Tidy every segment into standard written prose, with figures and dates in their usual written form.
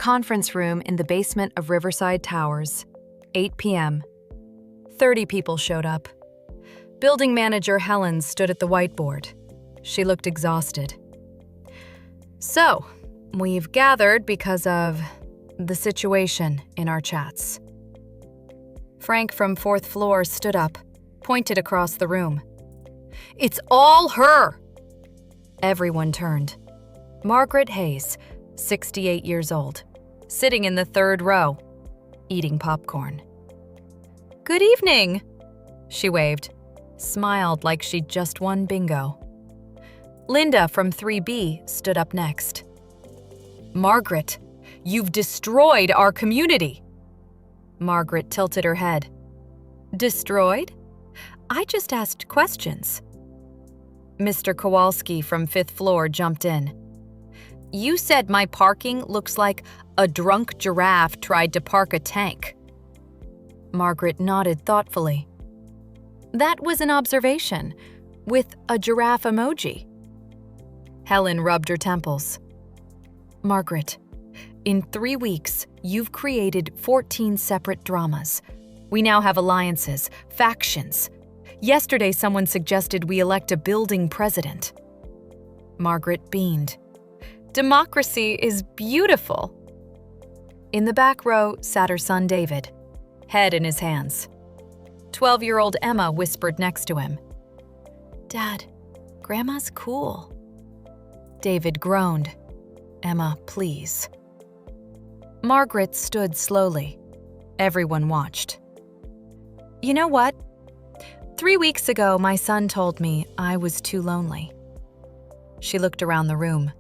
conference room in the basement of Riverside Towers. 8 p.m. 30 people showed up. Building manager Helen stood at the whiteboard. She looked exhausted. So, we've gathered because of the situation in our chats. Frank from 4th floor stood up, pointed across the room. It's all her! Everyone turned. Margaret Hayes, 68 years old, sitting in the 3rd row, eating popcorn. Good evening, she waved, smiled like she'd just won bingo. Linda from 3B stood up next. Margaret, you've destroyed our community. Margaret tilted her head. Destroyed? I just asked questions. Mr. Kowalski from 5th floor jumped in. You said my parking looks like a drunk giraffe tried to park a tank. Margaret nodded thoughtfully. That was an observation, with a giraffe emoji. Helen rubbed her temples. Margaret, in 3 weeks, you've created 14 separate dramas. We now have alliances, factions. Yesterday, someone suggested we elect a building president. Margaret beamed. Democracy is beautiful. In the back row sat her son David, head in his hands. 12-year-old Emma whispered next to him. Dad, Grandma's cool. David groaned. Emma, please. Margaret stood slowly. Everyone watched. You know what? 3 weeks ago, my son told me I was too lonely. She looked around the room.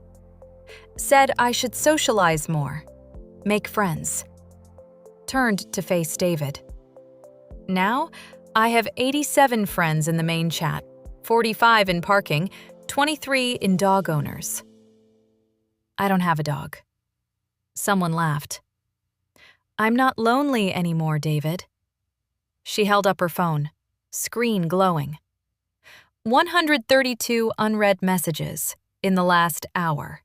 Said I should socialize more, make friends. Turned to face David. Now, I have 87 friends in the main chat, 45 in parking, 23 in dog owners. I don't have a dog. Someone laughed. I'm not lonely anymore, David. She held up her phone, screen glowing. 132 unread messages in the last hour.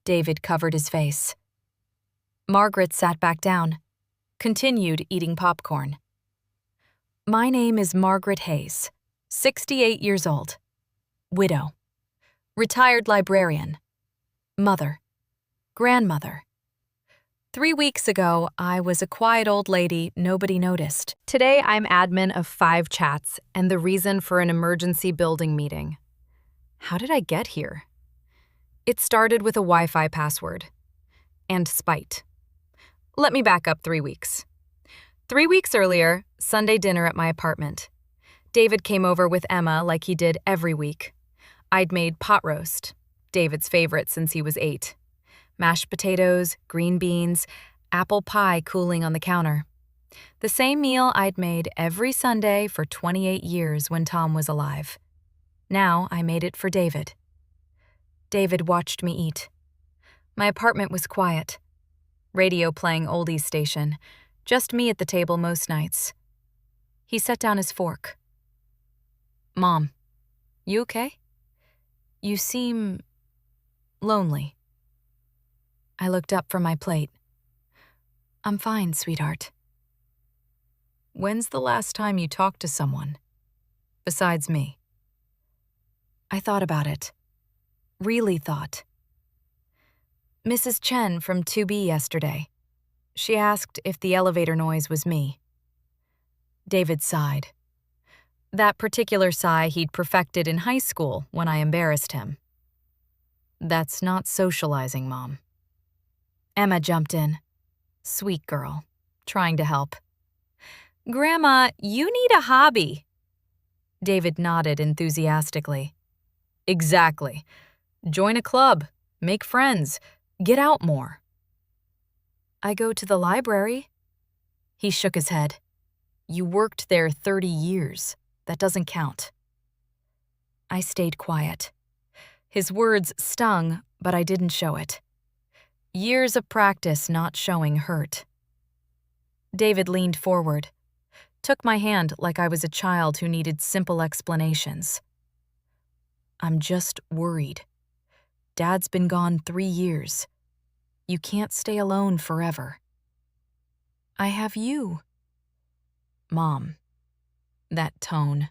David covered his face. Margaret sat back down, continued eating popcorn. My name is Margaret Hayes, 68 years old, widow, retired librarian, mother, grandmother. 3 weeks ago, I was a quiet old lady nobody noticed. Today, I'm admin of 5 chats and the reason for an emergency building meeting. How did I get here? It started with a Wi-Fi password and spite. Let me back up 3 weeks. 3 weeks earlier, Sunday dinner at my apartment. David came over with Emma like he did every week. I'd made pot roast, David's favorite since he was 8. Mashed potatoes, green beans, apple pie cooling on the counter. The same meal I'd made every Sunday for 28 years when Tom was alive. Now I made it for David. David watched me eat. My apartment was quiet. Radio playing oldies station. Just me at the table most nights. He set down his fork. Mom, you okay? You seem lonely. I looked up from my plate. I'm fine, sweetheart. When's the last time you talked to someone? Besides me. I thought about it. Really thought. Mrs. Chen from 2B yesterday. She asked if the elevator noise was me. David sighed. That particular sigh he'd perfected in high school when I embarrassed him. That's not socializing, Mom. Emma jumped in. Sweet girl, trying to help. Grandma, you need a hobby. David nodded enthusiastically. Exactly. Join a club, make friends, get out more. I go to the library. He shook his head. You worked there 30 years. That doesn't count. I stayed quiet. His words stung, but I didn't show it. Years of practice not showing hurt. David leaned forward, took my hand like I was a child who needed simple explanations. I'm just worried. Dad's been gone 3 years. You can't stay alone forever. I have you. Mom. That tone.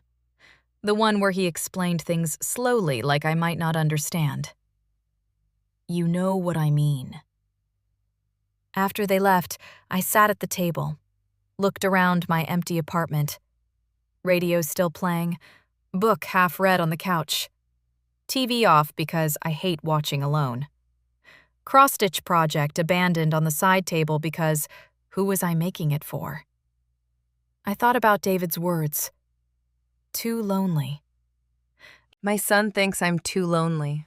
The one where he explained things slowly like I might not understand. You know what I mean. After they left, I sat at the table, looked around my empty apartment. Radio still playing, book half read on the couch. TV off because I hate watching alone. Cross-stitch project abandoned on the side table because who was I making it for? I thought about David's words. Too lonely. My son thinks I'm too lonely.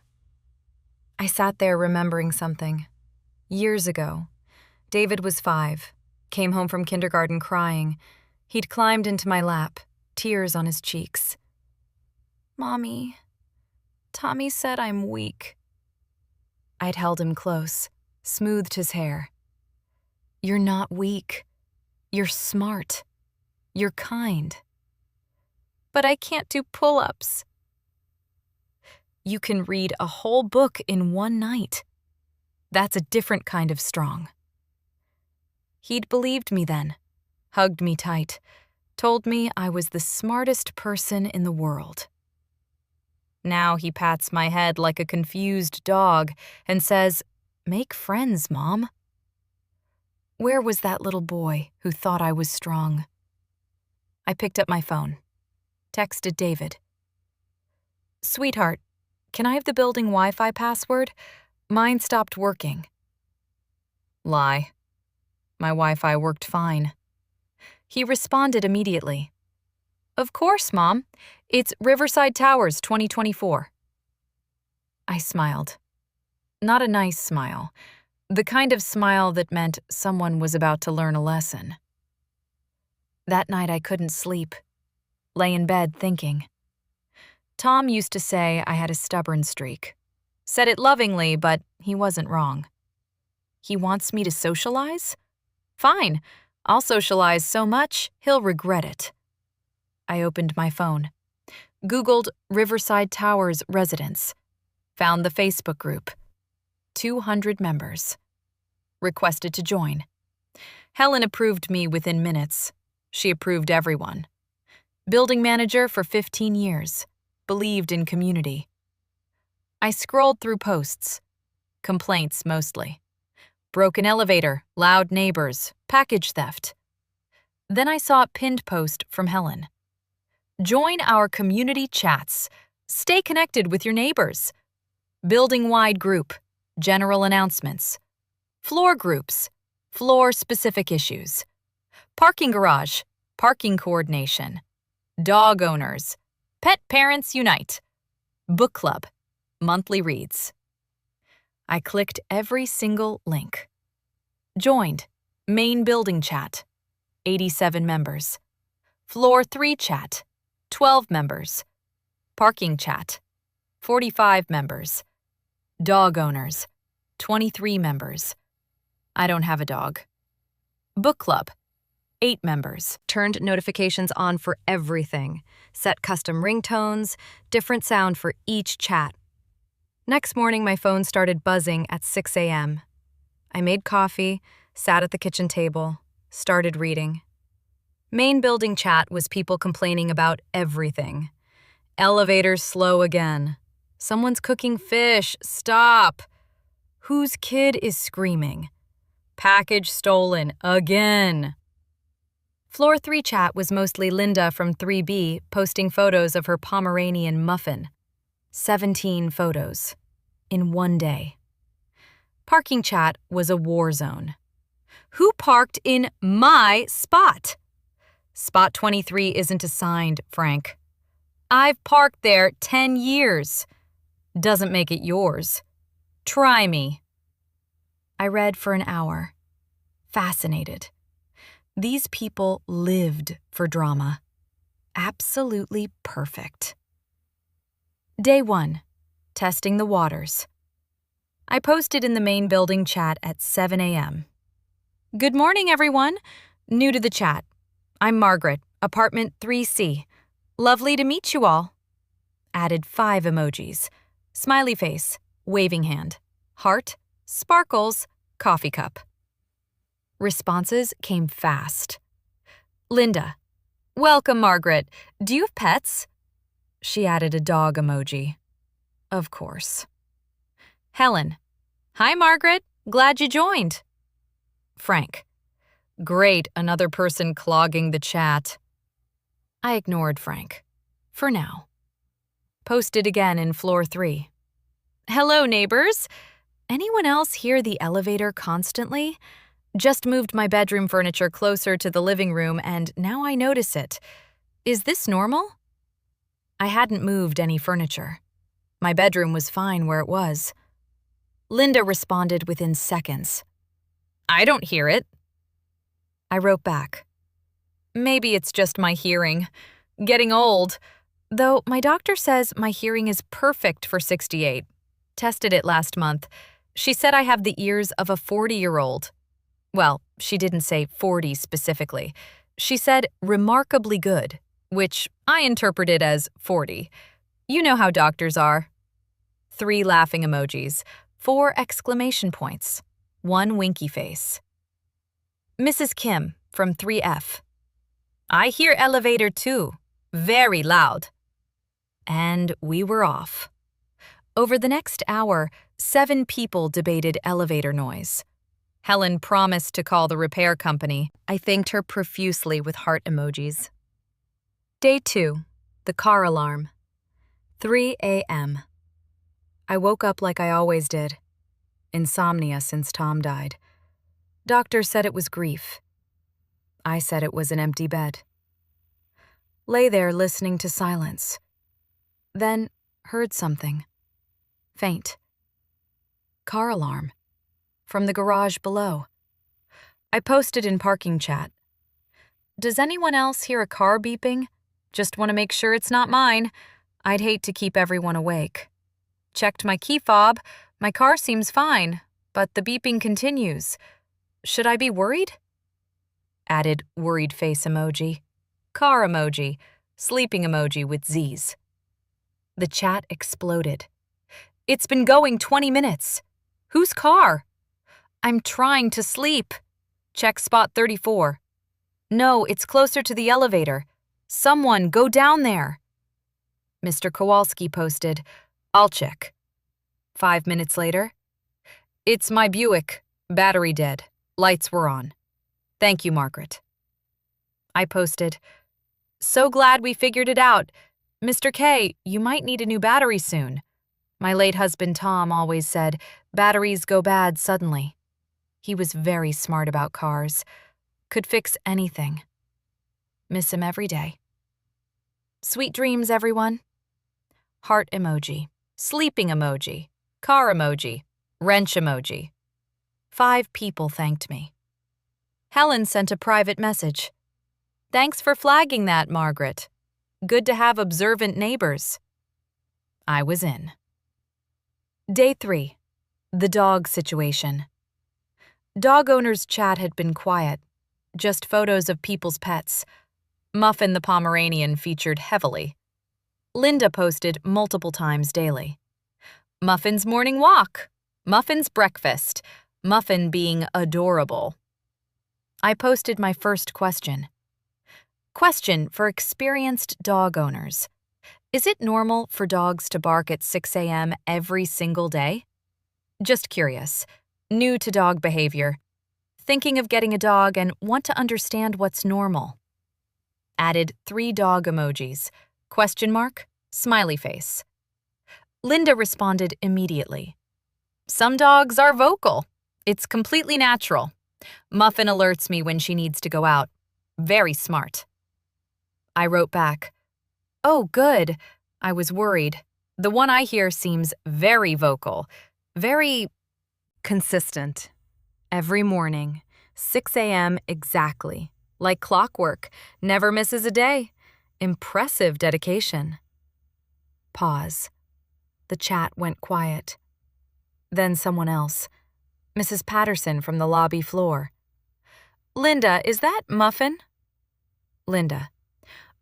I sat there remembering something. Years ago, David was 5, came home from kindergarten crying. He'd climbed into my lap, tears on his cheeks. Mommy, Tommy said I'm weak. I'd held him close, smoothed his hair. You're not weak. You're smart. You're kind. But I can't do pull-ups. You can read a whole book in one night. That's a different kind of strong. He'd believed me then, hugged me tight, told me I was the smartest person in the world. Now he pats my head like a confused dog and says, "Make friends, Mom." Where was that little boy who thought I was strong? I picked up my phone, texted David. Sweetheart, can I have the building Wi-Fi password? Mine stopped working. Lie. My Wi-Fi worked fine. He responded immediately. Of course, Mom. It's Riverside Towers 2024. I smiled. Not a nice smile. The kind of smile that meant someone was about to learn a lesson. That night I couldn't sleep. Lay in bed thinking. Tom used to say I had a stubborn streak. Said it lovingly, but he wasn't wrong. He wants me to socialize? Fine. I'll socialize so much, he'll regret it. I opened my phone. Googled Riverside Towers residents. Found the Facebook group. 200 members. Requested to join. Helen approved me within minutes. She approved everyone. Building manager for 15 years. Believed in community. I scrolled through posts. Complaints mostly. Broken elevator, loud neighbors, package theft. Then I saw a pinned post from Helen. Join our community chats. Stay connected with your neighbors. Building-wide group. General announcements. Floor groups. Floor-specific issues. Parking garage. Parking coordination. Dog owners. Pet parents unite. Book club. Monthly reads. I clicked every single link. Joined. Main building chat. 87 members. Floor 3 chat. 12 members. Parking chat. 45 members. Dog owners. 23 members. I don't have a dog. Book club. 8 members. Turned notifications on for everything. Set custom ringtones, different sound for each chat. Next morning, my phone started buzzing at 6 a.m. I made coffee, sat at the kitchen table, started reading. Main building chat was people complaining about everything. Elevators slow again. Someone's cooking fish. Stop. Whose kid is screaming? Package stolen again. Floor 3 chat was mostly Linda from 3B posting photos of her Pomeranian muffin. 17 photos. In one day. Parking chat was a war zone. Who parked in my spot? Spot 23 isn't assigned, Frank. I've parked there 10 years. Doesn't make it yours. Try me. I read for an hour. Fascinated. These people lived for drama. Absolutely perfect. Day 1. Testing the waters. I posted in the main building chat at 7 a.m. Good morning, everyone. New to the chat. I'm Margaret, apartment 3C. Lovely to meet you all. Added 5 emojis. Smiley face, waving hand, heart, sparkles, coffee cup. Responses came fast. Linda, welcome, Margaret. Do you have pets? She added a dog emoji. Of course. Helen, hi, Margaret. Glad you joined. Frank, great, another person clogging the chat. I ignored Frank. For now. Posted again in floor 3. Hello, neighbors. Anyone else hear the elevator constantly? Just moved my bedroom furniture closer to the living room and now I notice it. Is this normal? I hadn't moved any furniture. My bedroom was fine where it was. Linda responded within seconds. I don't hear it. I wrote back. Maybe it's just my hearing. Getting old. Though my doctor says my hearing is perfect for 68. Tested it last month. She said I have the ears of a 40-year-old. Well, she didn't say 40 specifically. She said remarkably good, which I interpreted as 40. You know how doctors are. 3 laughing emojis, 4 exclamation points, 1 winky face. Mrs. Kim from 3F. I hear elevator too. Very loud. And we were off. Over the next hour, 7 people debated elevator noise. Helen promised to call the repair company. I thanked her profusely with heart emojis. Day 2, the car alarm. 3 a.m. I woke up like I always did. Insomnia since Tom died. Doctor said it was grief. I said it was an empty bed. Lay there listening to silence. Then heard something. Faint. Car alarm. From the garage below. I posted in parking chat. Does anyone else hear a car beeping? Just want to make sure it's not mine. I'd hate to keep everyone awake. Checked my key fob. My car seems fine, but the beeping continues. Should I be worried? Added worried face emoji. Car emoji. Sleeping emoji with Z's. The chat exploded. It's been going 20 minutes. Whose car? I'm trying to sleep. Check spot 34. No, it's closer to the elevator. Someone go down there. Mr. Kowalski posted, I'll check. 5 minutes later. It's my Buick. Battery dead. Lights were on. Thank you, Margaret. I posted, so glad we figured it out. Mr. K, you might need a new battery soon. My late husband Tom always said, batteries go bad suddenly. He was very smart about cars. Could fix anything. Miss him every day. Sweet dreams, everyone. Heart emoji. Sleeping emoji. Car emoji. Wrench emoji. 5 people thanked me. Helen sent a private message. Thanks for flagging that, Margaret. Good to have observant neighbors. I was in. Day 3. The dog situation. Dog owners' chat had been quiet. Just photos of people's pets. Muffin the Pomeranian featured heavily. Linda posted multiple times daily. Muffin's morning walk. Muffin's breakfast. Muffin being adorable. I posted my first question. Question for experienced dog owners. Is it normal for dogs to bark at 6 a.m. every single day? Just curious. New to dog behavior. Thinking of getting a dog and want to understand what's normal. Added 3 dog emojis. Question mark, smiley face. Linda responded immediately. Some dogs are vocal. It's completely natural. Muffin alerts me when she needs to go out. Very smart. I wrote back, oh, good. I was worried. The one I hear seems very vocal, very consistent. Every morning, 6 a.m. exactly. Like clockwork. Never misses a day. Impressive dedication. Pause. The chat went quiet. Then someone else. Mrs. Patterson from the lobby floor. Linda, is that Muffin? Linda.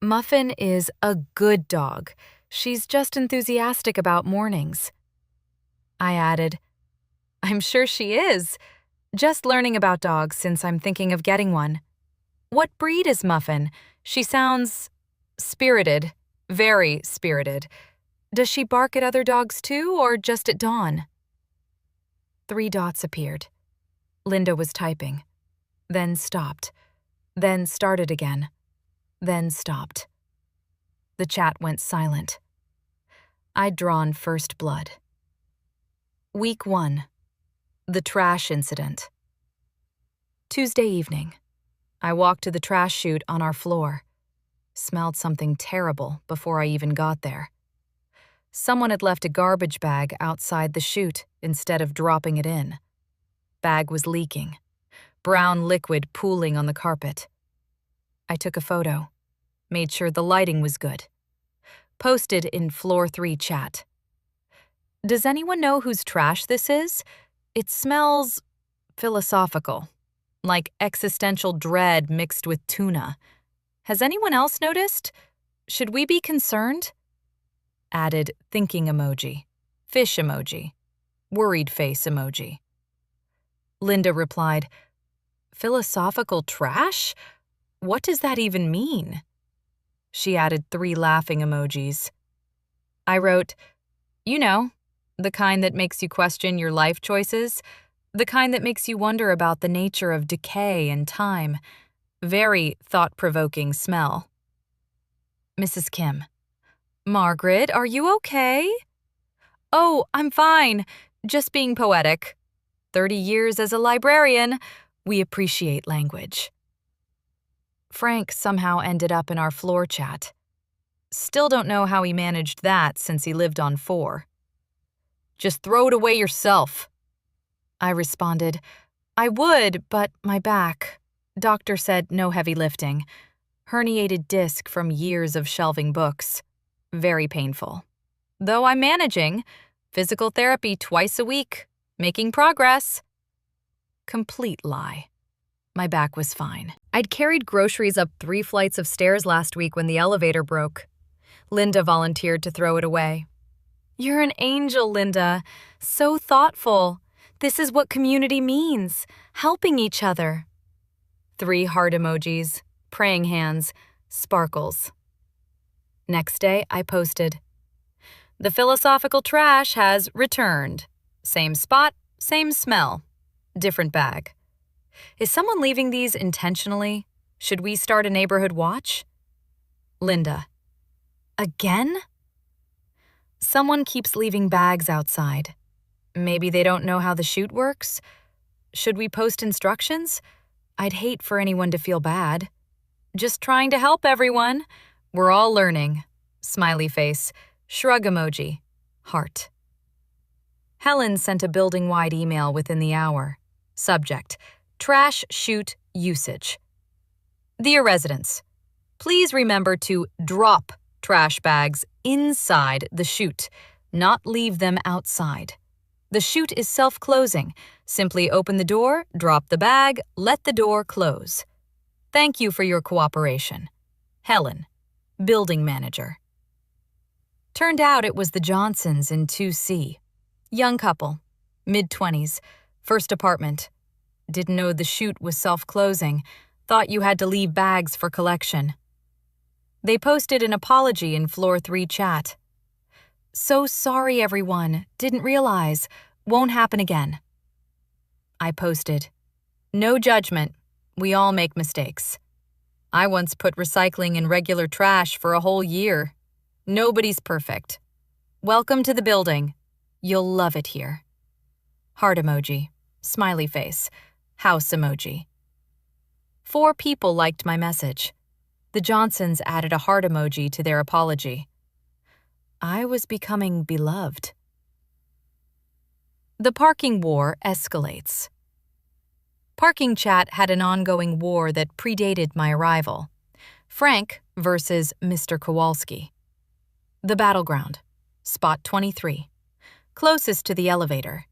Muffin is a good dog. She's just enthusiastic about mornings. I added, I'm sure she is. Just learning about dogs since I'm thinking of getting one. What breed is Muffin? She sounds spirited, very spirited. Does she bark at other dogs too, or just at Dawn? 3 dots appeared. Linda was typing, then stopped, then started again, then stopped. The chat went silent. I'd drawn first blood. Week 1. The trash incident. Tuesday evening. I walked to the trash chute on our floor. Smelled something terrible before I even got there. Someone had left a garbage bag outside the chute instead of dropping it in. Bag was leaking, brown liquid pooling on the carpet. I took a photo, made sure the lighting was good. Posted in Floor 3 chat. Does anyone know whose trash this is? It smells philosophical, like existential dread mixed with tuna. Has anyone else noticed? Should we be concerned? Added thinking emoji, fish emoji, worried face emoji. Linda replied, philosophical trash? What does that even mean? She added 3 laughing emojis. I wrote, you know, the kind that makes you question your life choices, the kind that makes you wonder about the nature of decay and time. Very thought-provoking smell. Mrs. Kim. Margaret, are you okay? Oh, I'm fine. Just being poetic. 30 years as a librarian. We appreciate language. Frank somehow ended up in our floor chat. Still don't know how he managed that since he lived on 4. Just throw it away yourself. I responded, I would, but my back. Doctor said no heavy lifting. Herniated disc from years of shelving books. Very painful. Though I'm managing. Physical therapy twice a week. Making progress. Complete lie. My back was fine. I'd carried groceries up 3 flights of stairs last week when the elevator broke. Linda volunteered to throw it away. You're an angel, Linda. So thoughtful. This is what community means. Helping each other. 3 heart emojis, praying hands, sparkles. Next day, I posted, the philosophical trash has returned. Same spot, same smell. Different bag. Is someone leaving these intentionally? Should we start a neighborhood watch? Linda. Again? Someone keeps leaving bags outside. Maybe they don't know how the chute works? Should we post instructions? I'd hate for anyone to feel bad. Just trying to help everyone. We're all learning. Smiley face. Shrug emoji. Heart. Helen sent a building-wide email within the hour. Subject: trash chute usage. Dear residents, please remember to drop trash bags inside the chute, not leave them outside. The chute is self-closing. Simply open the door, drop the bag, let the door close. Thank you for your cooperation. Helen, building manager. Turned out it was the Johnsons in 2C. Young couple, mid-20s, first apartment. Didn't know the chute was self-closing, thought you had to leave bags for collection. They posted an apology in Floor 3 chat. So sorry, everyone. Didn't realize. Won't happen again. I posted, no judgment. We all make mistakes. I once put recycling in regular trash for a whole year. Nobody's perfect. Welcome to the building. You'll love it here. Heart emoji, smiley face, house emoji. 4 people liked my message. The Johnsons added a heart emoji to their apology. I was becoming beloved. The parking war escalates. Parking chat had an ongoing war that predated my arrival. Frank versus Mr. Kowalski. The battleground. Spot 23. Closest to the elevator.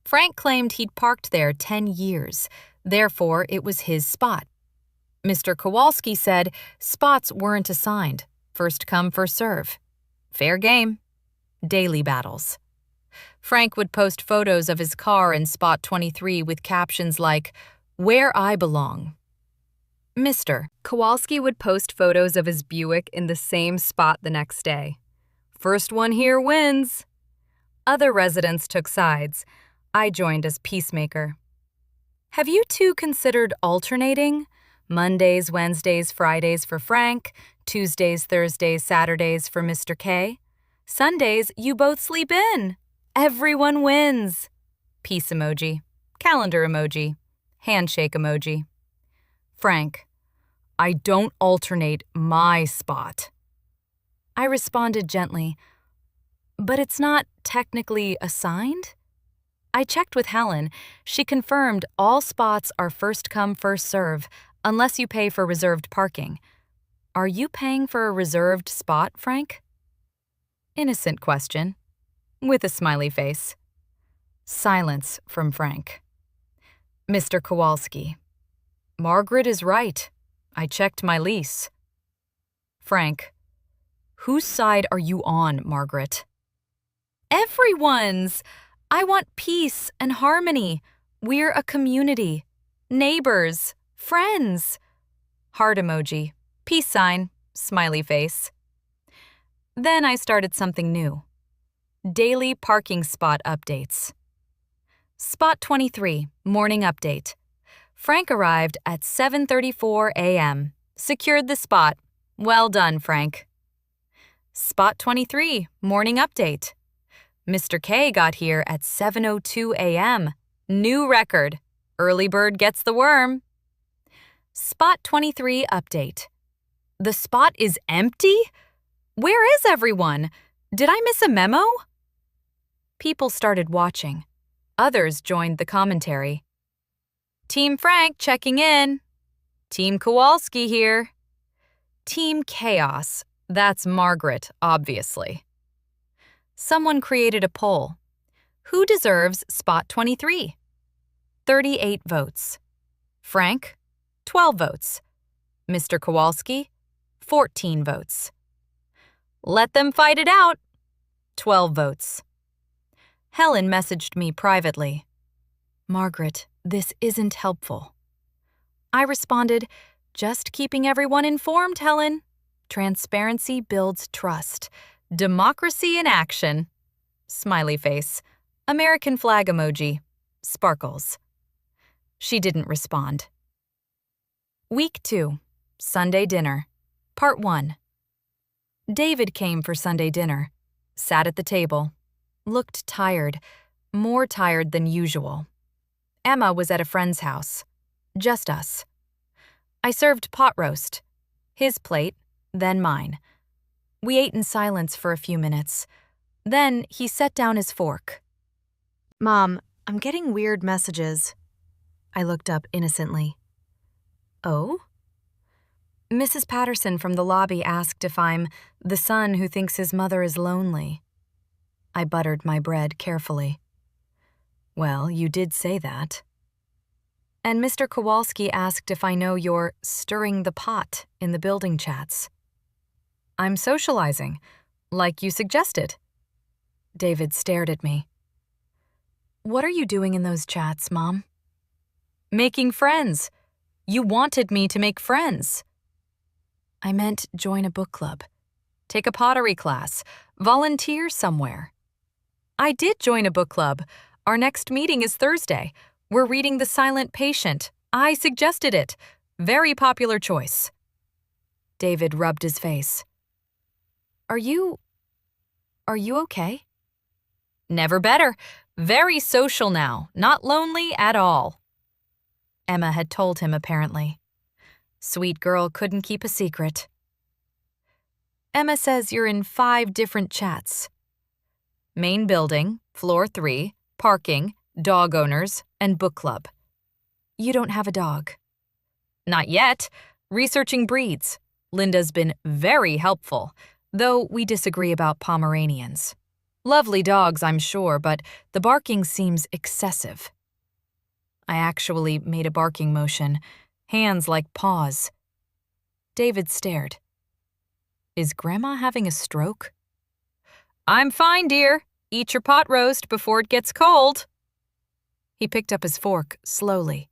Frank claimed he'd parked there 10 years, therefore it was his spot. Mr. Kowalski said spots weren't assigned, first come, first serve. Fair game. Daily battles. Frank would post photos of his car in spot 23 with captions like, "Where I belong." Mr. Kowalski would post photos of his Buick in the same spot the next day. "First one here wins." Other residents took sides. I joined as peacemaker. Have you two considered alternating? Mondays, Wednesdays, Fridays for Frank, Tuesdays, Thursdays, Saturdays for Mr. K. Sundays, you both sleep in. Everyone wins. Peace emoji, calendar emoji, handshake emoji. Frank, I don't alternate my spot. I responded gently, but it's not technically assigned? I checked with Helen. She confirmed all spots are first come, first serve, unless you pay for reserved parking. Are you paying for a reserved spot, Frank? Innocent question, with a smiley face. Silence from Frank. Mr. Kowalski. Margaret is right. I checked my lease. Frank. Whose side are you on, Margaret? Everyone's. I want peace and harmony. We're a community. Neighbors. Friends. Heart emoji. Peace sign. Smiley face. Then I started something new. Daily parking spot updates. Spot 23, morning update. Frank arrived at 7:34 a.m. Secured the spot. Well done, Frank. Spot 23, morning update. Mr. K got here at 7:02 a.m. New record. Early bird gets the worm. Spot 23 update. The spot is empty? Where is everyone? Did I miss a memo? People started watching. Others joined the commentary. Team Frank checking in. Team Kowalski here. Team Chaos. That's Margaret, obviously. Someone created a poll. Who deserves spot 23? 38 votes. Frank, 12 votes. Mr. Kowalski, 14 votes. Let them fight it out. 12 votes. Helen messaged me privately. Margaret, this isn't helpful. I responded, just keeping everyone informed, Helen. Transparency builds trust. Democracy in action. Smiley face. American flag emoji. Sparkles. She didn't respond. Week 2. Sunday dinner. Part 1. David came for Sunday dinner. Sat at the table. Looked tired. More tired than usual. Emma was at a friend's house. Just us. I served pot roast. His plate, then mine. We ate in silence for a few minutes. Then he set down his fork. Mom, I'm getting weird messages. I looked up innocently. Oh? Mrs. Patterson from the lobby asked if I'm the son who thinks his mother is lonely. I buttered my bread carefully. Well, you did say that. And Mr. Kowalski asked if I know you're stirring the pot in the building chats. I'm socializing, like you suggested. David stared at me. What are you doing in those chats, Mom? Making friends. You wanted me to make friends. I meant join a book club. Take a pottery class. Volunteer somewhere. I did join a book club. Our next meeting is Thursday. We're reading The Silent Patient. I suggested it. Very popular choice. David rubbed his face. Are you okay? Never better. Very social now. Not lonely at all. Emma had told him apparently. Sweet girl couldn't keep a secret. Emma says you're in 5 different chats. Main building, floor 3, parking, dog owners, and book club. You don't have a dog. Not yet. Researching breeds. Linda's been very helpful, though we disagree about Pomeranians. Lovely dogs, I'm sure, but the barking seems excessive. I actually made a barking motion, hands like paws. David stared. Is Grandma having a stroke? I'm fine, dear. Eat your pot roast before it gets cold. He picked up his fork slowly,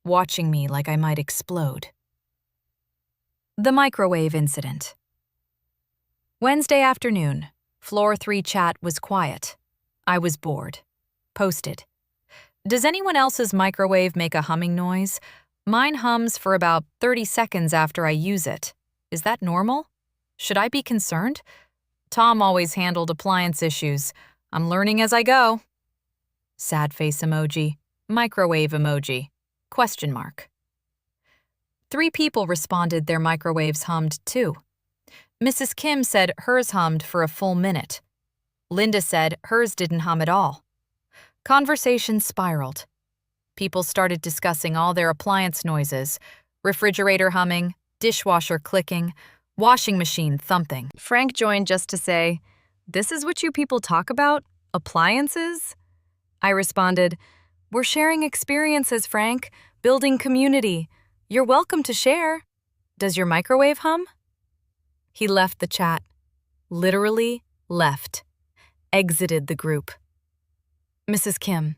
watching me like I might explode. The microwave incident. Wednesday afternoon, floor 3 chat was quiet. I was bored. Posted. Does anyone else's microwave make a humming noise? Mine hums for about 30 seconds after I use it. Is that normal? Should I be concerned? Tom always handled appliance issues. I'm learning as I go. Sad face emoji. Microwave emoji. Question mark. 3 people responded their microwaves hummed too. Mrs. Kim said hers hummed for a full minute. Linda said hers didn't hum at all. Conversation spiraled. People started discussing all their appliance noises: refrigerator humming, dishwasher clicking, washing machine thumping. Frank joined just to say, "This is what you people talk about? Appliances?" I responded, "We're sharing experiences, Frank, building community. You're welcome to share. Does your microwave hum?" He left the chat. Literally left. Exited the group. Mrs. Kim.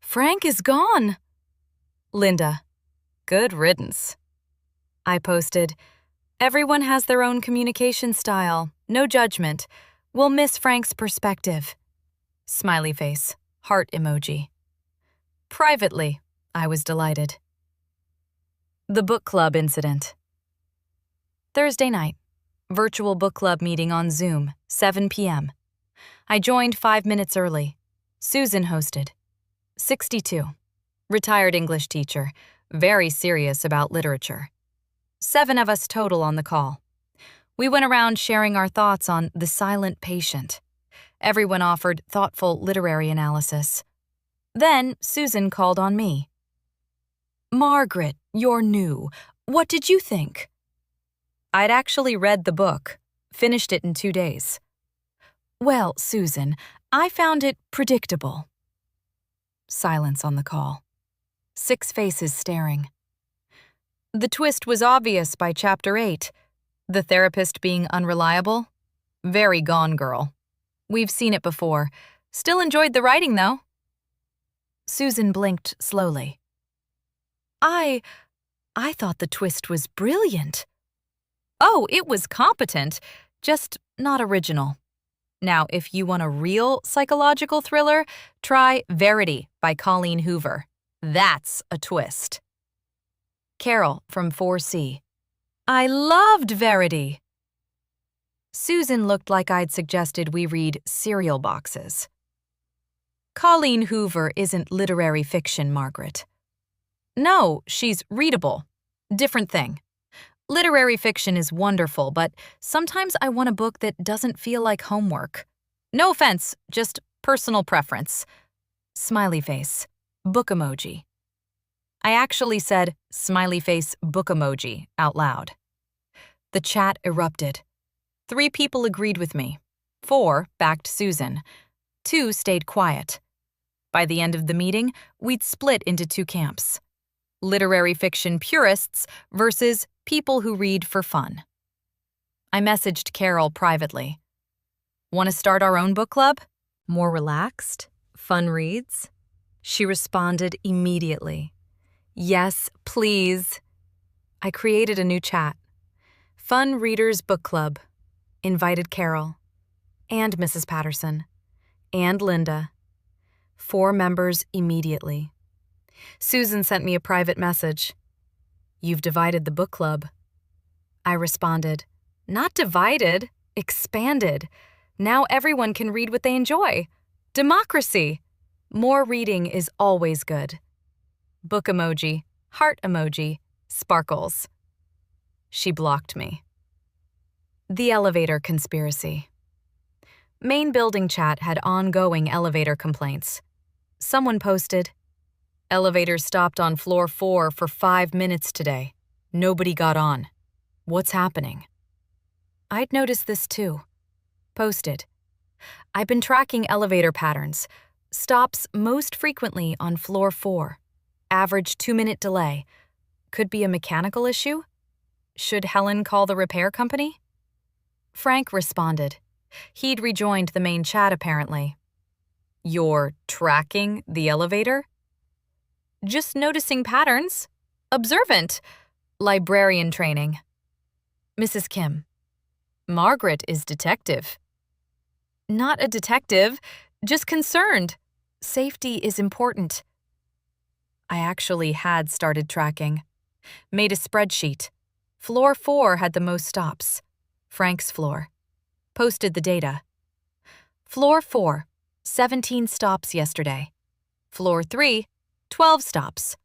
Frank is gone. Linda. Good riddance. I posted, "Everyone has their own communication style. No judgment. We'll miss Frank's perspective." Smiley face. Heart emoji. Privately, I was delighted. The book club incident. Thursday night. Virtual book club meeting on Zoom, 7 p.m. I joined 5 minutes early. Susan hosted. 62. Retired English teacher, very serious about literature. 7 of us total on the call. We went around sharing our thoughts on The Silent Patient. Everyone offered thoughtful literary analysis. Then Susan called on me. "Margaret, you're new. What did you think?" I'd actually read the book, finished it in 2 days. "Well, Susan, I found it predictable." Silence on the call. 6 faces staring. The twist was obvious by chapter 8. The therapist being unreliable. Very Gone Girl. We've seen it before. Still enjoyed the writing, though. Susan blinked slowly. I thought the twist was brilliant." "Oh, it was competent, just not original." Now, if you want a real psychological thriller, try Verity by Colleen Hoover. That's a twist. Carol from 4C. I loved Verity. Susan looked like I'd suggested we read cereal boxes. Colleen Hoover isn't literary fiction, Margaret. No, she's readable. Different thing. Literary fiction is wonderful, but sometimes I want a book that doesn't feel like homework. No offense, just personal preference. Smiley face. Book emoji. I actually said smiley face book emoji out loud. The chat erupted. 3 people agreed with me. 4 backed Susan. 2 stayed quiet. By the end of the meeting, we'd split into 2 camps. Literary fiction purists versus people who read for fun. I messaged Carol privately. Want to start our own book club? More relaxed? Fun reads? She responded immediately. Yes, please. I created a new chat. Fun Readers Book Club. Invited Carol. And Mrs. Patterson. And Linda. 4 members immediately. Susan sent me a private message. You've divided the book club. I responded, not divided, expanded. Now everyone can read what they enjoy. Democracy. More reading is always good. Book emoji, heart emoji, sparkles. She blocked me. The elevator conspiracy. Main building chat had ongoing elevator complaints. Someone posted, elevator stopped on floor 4 for 5 minutes today. Nobody got on. What's happening? I'd noticed this too. Posted. I've been tracking elevator patterns. Stops most frequently on floor 4. Average 2-minute delay. Could be a mechanical issue? Should Helen call the repair company? Frank responded. He'd rejoined the main chat apparently. "You're tracking the elevator?" "Just noticing patterns. Observant. Librarian training." Mrs. Kim. "Margaret is detective." "Not a detective, just concerned. Safety is important." I actually had started tracking. Made a spreadsheet. Floor 4 had the most stops. Frank's floor. Posted the data. Floor 4, 17 stops yesterday. Floor 3, 12 stops.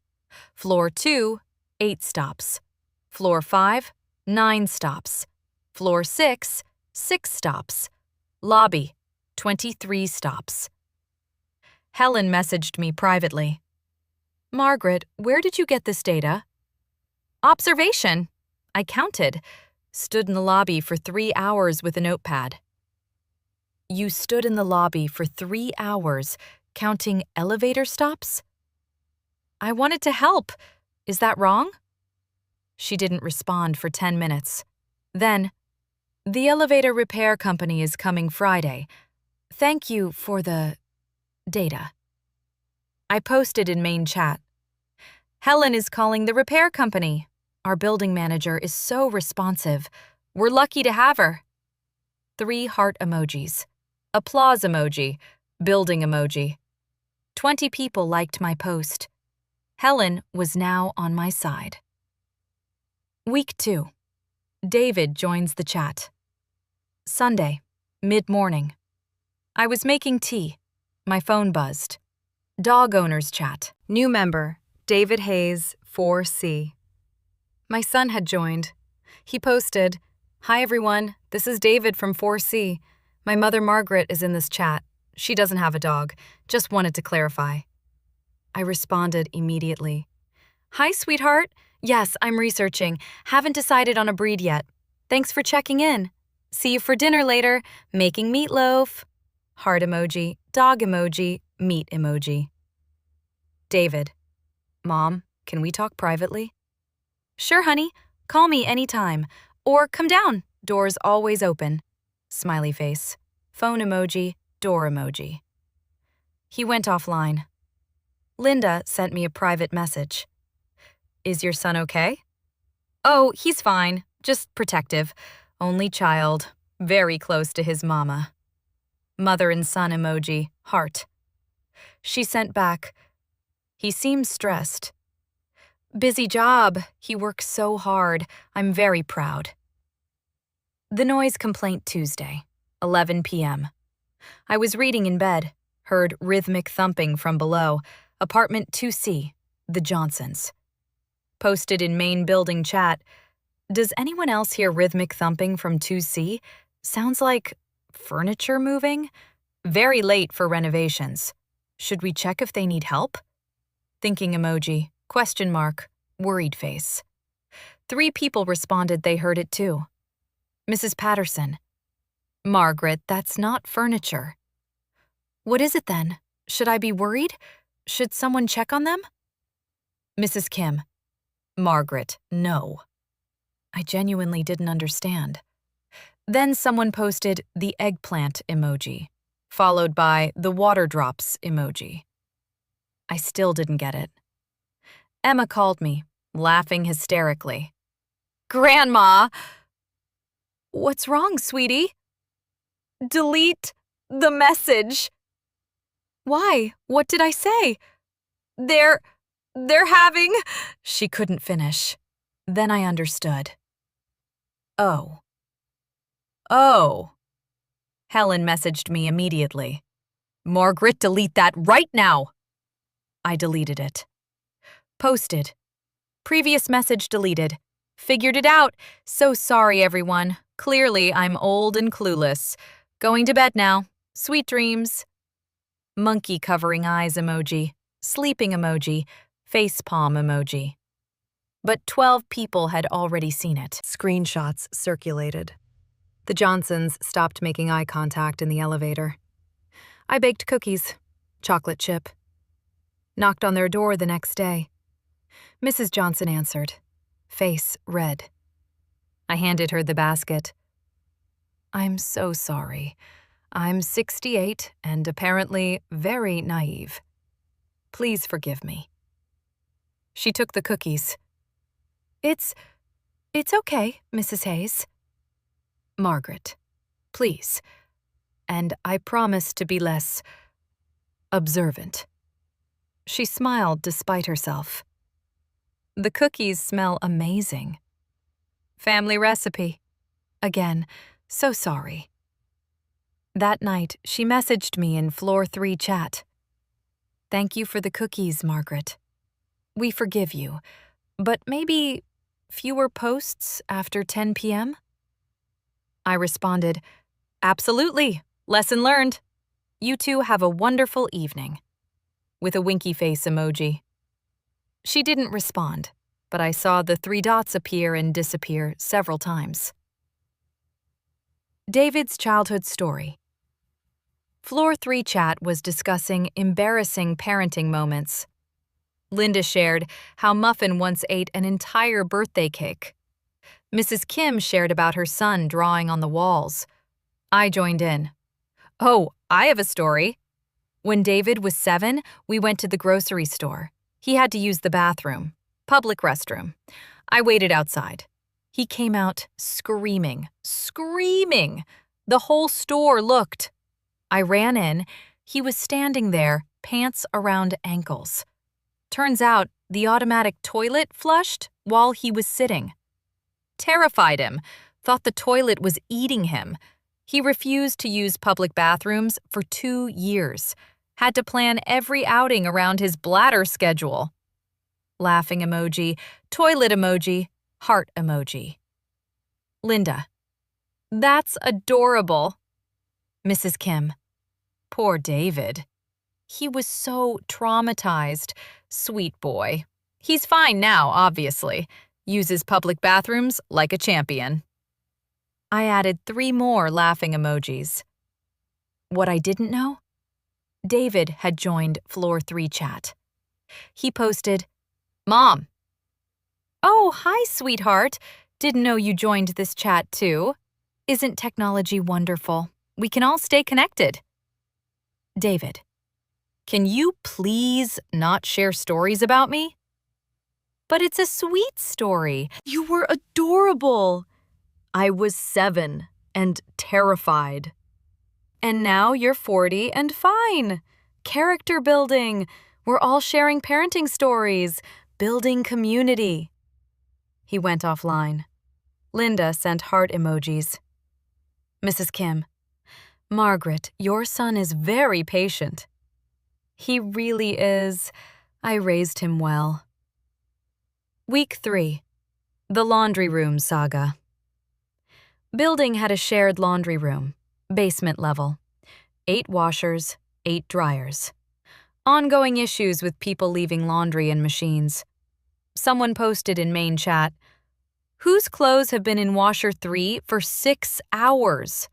Floor 2, 8 stops. Floor 5, 9 stops. Floor 6, 6 stops. Lobby, 23 stops. Helen messaged me privately. "Margaret, where did you get this data?" "Observation. I counted. Stood in the lobby for 3 hours with a notepad." "You stood in the lobby for 3 hours, counting elevator stops?" "I wanted to help. Is that wrong?" She didn't respond for 10 minutes. Then, "The elevator repair company is coming Friday. Thank you for the data." I posted in main chat. "Helen is calling the repair company. Our building manager is so responsive. We're lucky to have her." 3 heart emojis. Applause emoji. Building emoji. 20 people liked my post. Helen was now on my side. Week 2. David joins the chat. Sunday, mid-morning. I was making tea. My phone buzzed. Dog owners chat. New member, David Hayes, 4C. My son had joined. He posted, "Hi everyone, this is David from 4C. My mother Margaret is in this chat. She doesn't have a dog. Just wanted to clarify." I responded immediately. "Hi sweetheart. Yes, I'm researching. Haven't decided on a breed yet. Thanks for checking in. See you for dinner later. Making meatloaf." Heart emoji, dog emoji, meat emoji. David. "Mom, can we talk privately?" "Sure, honey. Call me anytime. Or come down. Door's always open." Smiley face. Phone emoji, door emoji. He went offline. Linda sent me a private message. "Is your son okay?" "Oh, he's fine. Just protective. Only child. Very close to his mama." Mother and son emoji, heart. She sent back, "He seems stressed." "Busy job. He works so hard. I'm very proud." The noise complaint Tuesday, 11 p.m. I was reading in bed, heard rhythmic thumping from below, apartment 2C, the Johnsons. Posted in main building chat, "Does anyone else hear rhythmic thumping from 2C? Sounds like furniture moving? Very late for renovations. Should we check if they need help?" Thinking emoji, question mark, worried face. 3 people responded they heard it too. Mrs. Patterson. "Margaret, that's not furniture." "What is it then? Should I be worried? Should someone check on them?" Mrs. Kim. "Margaret, no." I genuinely didn't understand. Then someone posted the eggplant emoji, followed by the water drops emoji. I still didn't get it. Emma called me, laughing hysterically. "Grandma!" "What's wrong, sweetie?" "Delete the message." "Why? What did I say?" They're having..." She couldn't finish. Then I understood. Oh. Helen messaged me immediately. "Margaret, delete that right now." I deleted it. Posted. Previous message deleted. Figured it out. So sorry, everyone. Clearly, I'm old and clueless. Going to bed now. Sweet dreams. Monkey covering eyes emoji. Sleeping emoji. Facepalm emoji. But 12 people had already seen it. Screenshots circulated. The Johnsons stopped making eye contact in the elevator. I baked cookies. Chocolate chip. Knocked on their door the next day. Mrs. Johnson answered. Face red. I handed her the basket. I'm so sorry. I'm 68 and apparently very naive. Please forgive me. She took the cookies. It's okay, Mrs. Hayes. Margaret, please. And I promise to be less observant. She smiled despite herself. The cookies smell amazing. Family recipe. Again, so sorry. That night, she messaged me in Floor 3 chat. Thank you for the cookies, Margaret. We forgive you, but maybe fewer posts after 10 p.m.? I responded, absolutely. Lesson learned. You two have a wonderful evening. With a winky face emoji. She didn't respond, but I saw the 3 dots appear and disappear several times. David's childhood story. Floor 3 chat was discussing embarrassing parenting moments. Linda shared how Muffin once ate an entire birthday cake. Mrs. Kim shared about her son drawing on the walls. I joined in. Oh, I have a story. When David was 7, we went to the grocery store. He had to use the bathroom, public restroom. I waited outside. He came out screaming. The whole store looked. I ran in. He was standing there, pants around ankles. Turns out the automatic toilet flushed while he was sitting. Terrified him, thought the toilet was eating him. He refused to use public bathrooms for 2 years. Had to plan every outing around his bladder schedule. Laughing emoji, toilet emoji, heart emoji. Linda. That's adorable. Mrs. Kim. Poor David. He was so traumatized. Sweet boy. He's fine now, obviously. Uses public bathrooms like a champion. I added 3 more laughing emojis. What I didn't know? David had joined Floor 3 chat. He posted, Mom. Oh, hi, sweetheart. Didn't know you joined this chat too. Isn't technology wonderful? We can all stay connected. David. Can you please not share stories about me? But it's a sweet story. You were adorable. I was 7 and terrified. And now you're 40 and fine. Character building. We're all sharing parenting stories, building community. He went offline. Linda sent heart emojis. Mrs. Kim. Margaret, your son is very patient. He really is. I raised him well. Week 3. The laundry room saga. Building had a shared laundry room, basement level. 8 washers, 8 dryers. Ongoing issues with people leaving laundry in machines. Someone posted in main chat, whose clothes have been in washer 3 for 6 hours?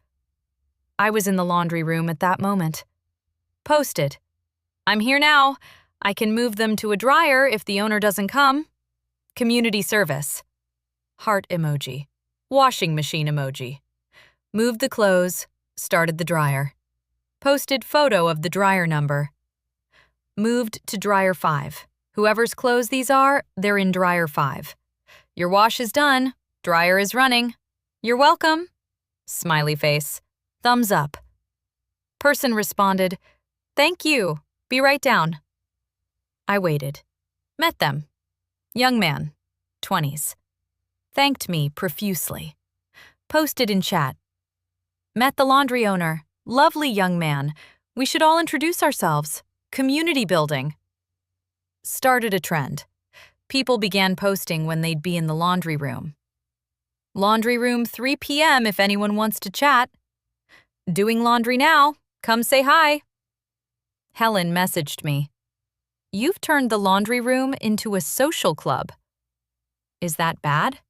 I was in the laundry room at that moment. Posted, I'm here now. I can move them to a dryer if the owner doesn't come. Community service. Heart emoji. Washing machine emoji. Moved the clothes, started the dryer. Posted photo of the dryer number. Moved to dryer 5. Whoever's clothes these are, they're in dryer 5. Your wash is done. Dryer is running. You're welcome. Smiley face. Thumbs up. Person responded, thank you. Be right down. I waited. Met them. Young man, 20s. Thanked me profusely. Posted in chat. Met the laundry owner. Lovely young man. We should all introduce ourselves. Community building. Started a trend. People began posting when they'd be in the laundry room. Laundry room 3 p.m. if anyone wants to chat. Doing laundry now. Come say hi. Helen messaged me. You've turned the laundry room into a social club. Is that bad?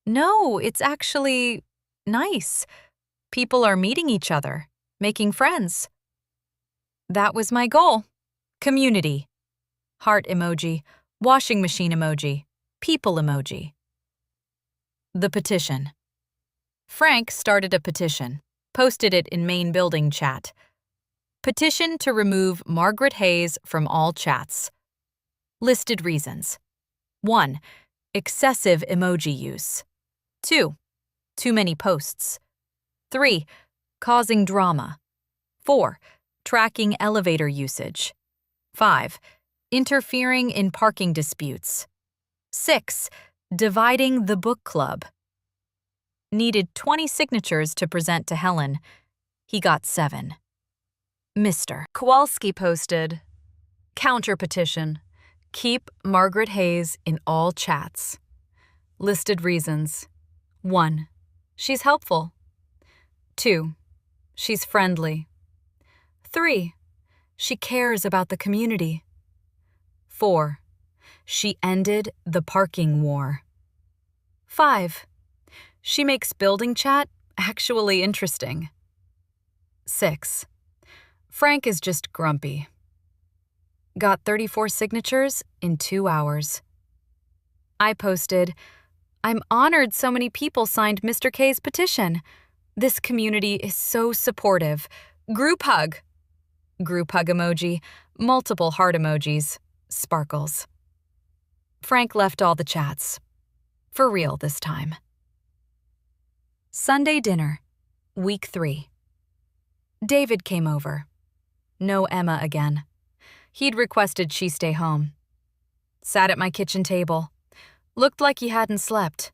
No, it's actually nice. People are meeting each other, making friends. That was my goal. Community. Heart emoji, washing machine emoji, people emoji. The petition. Frank started a petition, posted it in main building chat. Petition to remove Margaret Hayes from all chats. Listed reasons. 1. Excessive emoji use. 2. Too many posts. 3. Causing drama. 4. Tracking elevator usage. 5. Interfering in parking disputes. 6. Dividing the book club. Needed 20 signatures to present to Helen. He got 7. Mr. Kowalski posted, counter petition. Keep Margaret Hayes in all chats. Listed reasons. 1. She's helpful. 2. She's friendly. 3. She cares about the community. 4. She ended the parking war. 5. She makes building chat actually interesting. 6. Frank is just grumpy. Got 34 signatures in 2 hours. I posted, I'm honored so many people signed Mr. K's petition. This community is so supportive. Group hug. Group hug emoji, multiple heart emojis, sparkles. Frank left all the chats. For real this time. Sunday dinner, week 3. David came over. No Emma again. He'd requested she stay home. Sat at my kitchen table. Looked like he hadn't slept.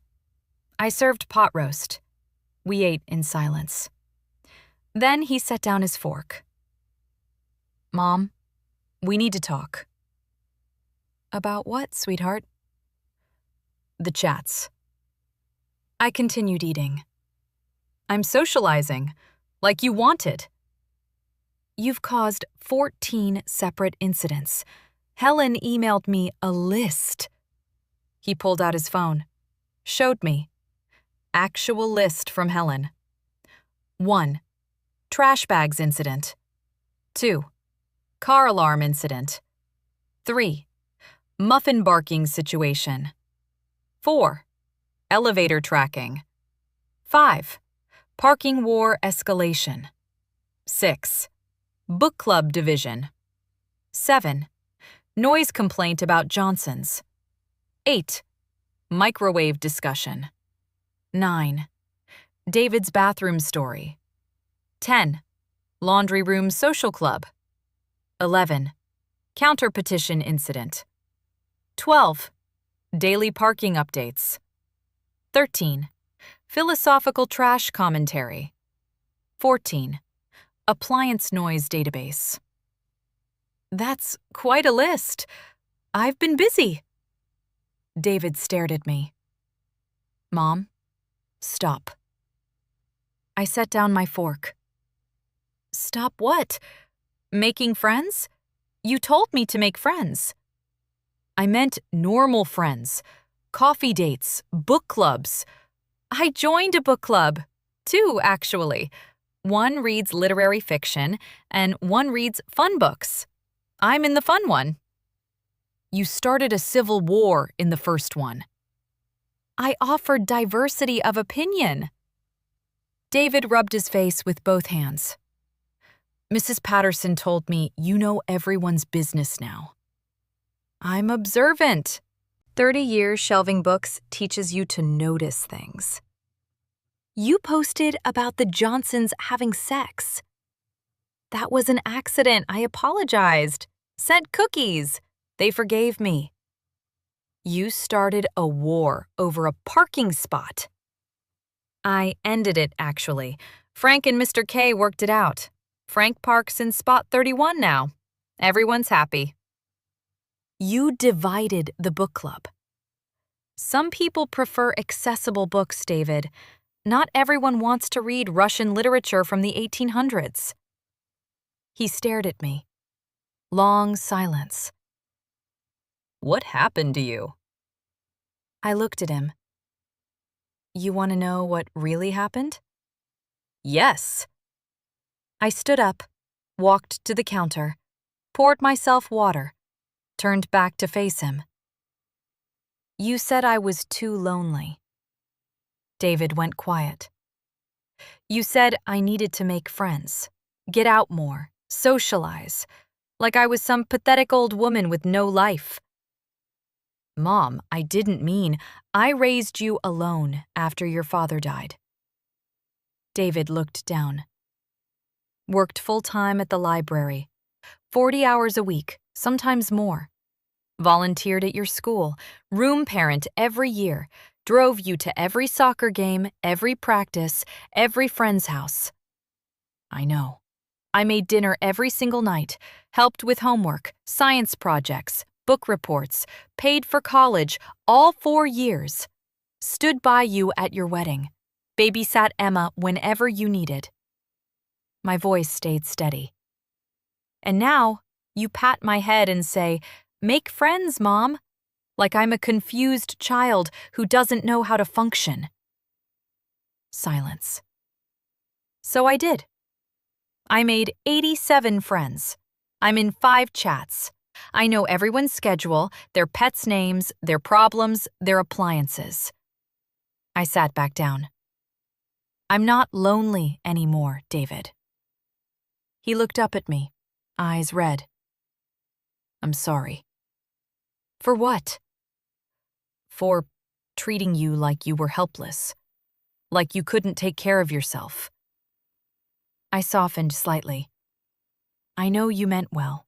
I served pot roast. We ate in silence. Then he set down his fork. Mom, we need to talk. About what, sweetheart? The chats. I continued eating. I'm socializing, like you wanted. You've caused 14 separate incidents. Helen emailed me a list. He pulled out his phone. Showed me. Actual list from Helen. 1. Trash bags incident. 2. Car alarm incident. 3. Muffin barking situation. 4. Elevator tracking. 5. Parking war escalation. 6. Book club division. 7. Noise complaint about Johnson's. 8. Microwave discussion. 9. David's bathroom story. 10. Laundry room social club. 11. Counter petition incident. 12. Daily parking updates. 13. Philosophical trash commentary. 14. Appliance noise database. That's quite a list. I've been busy. David stared at me. Mom, stop. I set down my fork. Stop what? Making friends? You told me to make friends. I meant normal friends. Coffee dates, book clubs. I joined a book club. 2, actually. One reads literary fiction, and one reads fun books. I'm in the fun one. You started a civil war in the first one. I offered diversity of opinion. David rubbed his face with both hands. Mrs. Patterson told me you know everyone's business now. I'm observant. 30 years shelving books teaches you to notice things. You posted about the Johnsons having sex. That was an accident. I apologized. Sent cookies. They forgave me. You started a war over a parking spot. I ended it, actually. Frank and Mr. K worked it out. Frank parks in spot 31 now. Everyone's happy. You divided the book club. Some people prefer accessible books, David. Not everyone wants to read Russian literature from the 1800s. He stared at me. Long silence. What happened to you? I looked at him. You want to know what really happened? Yes. I stood up, walked to the counter, poured myself water, turned back to face him. You said I was too lonely. David went quiet. You said I needed to make friends, get out more, socialize, like I was some pathetic old woman with no life. Mom, I didn't mean I raised you alone after your father died. David looked down. Worked full-time at the library, 40 hours a week, sometimes more. Volunteered at your school, room parent every year, drove you to every soccer game, every practice, every friend's house. I know. I made dinner every single night, helped with homework, science projects, book reports, paid for college, all 4 years. Stood by you at your wedding, babysat Emma whenever you needed. My voice stayed steady. And now, you pat my head and say, "Make friends, Mom," like I'm a confused child who doesn't know how to function. Silence. So I did. I made 87 friends. I'm in 5 chats. I know everyone's schedule, their pets' names, their problems, their appliances. I sat back down. I'm not lonely anymore, David. He looked up at me, eyes red. I'm sorry. For what? For treating you like you were helpless, like you couldn't take care of yourself. I softened slightly. I know you meant well.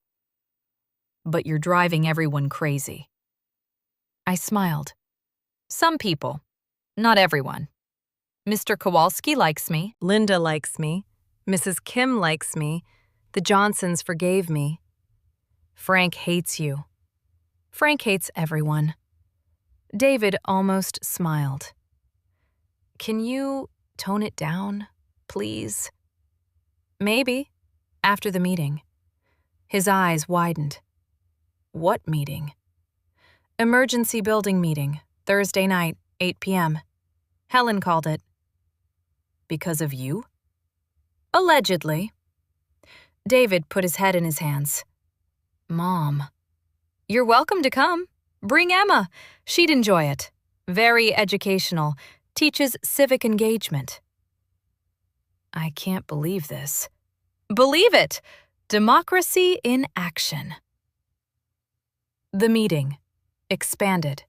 But you're driving everyone crazy. I smiled. Some people, not everyone. Mr. Kowalski likes me. Linda likes me. Mrs. Kim likes me. The Johnsons forgave me. Frank hates you. Frank hates everyone. David almost smiled. Can you tone it down, please? Maybe, after the meeting. His eyes widened. What meeting? Emergency building meeting, Thursday night, 8 p.m. Helen called it. Because of you? Allegedly. David put his head in his hands. Mom. You're welcome to come. Bring Emma. She'd enjoy it. Very educational. Teaches civic engagement. I can't believe this. Believe it! Democracy in action. The meeting. Expanded.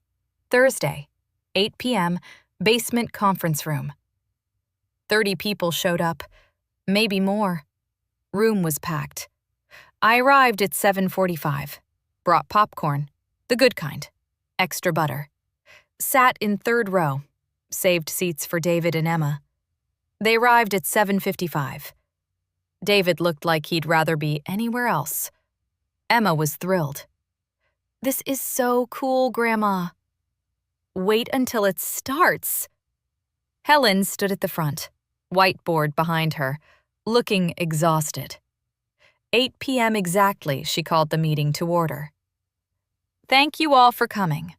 Thursday, 8 p.m., basement conference room. 30 people showed up. Maybe more. Room was packed. I arrived at 7:45. Brought popcorn. The good kind. Extra butter. Sat in 3rd row. Saved seats for David and Emma. They arrived at 7:55. David looked like he'd rather be anywhere else. Emma was thrilled. This is so cool, Grandma. Wait until it starts. Helen stood at the front, whiteboard behind her, looking exhausted. 8 p.m. exactly, she called the meeting to order. Thank you all for coming.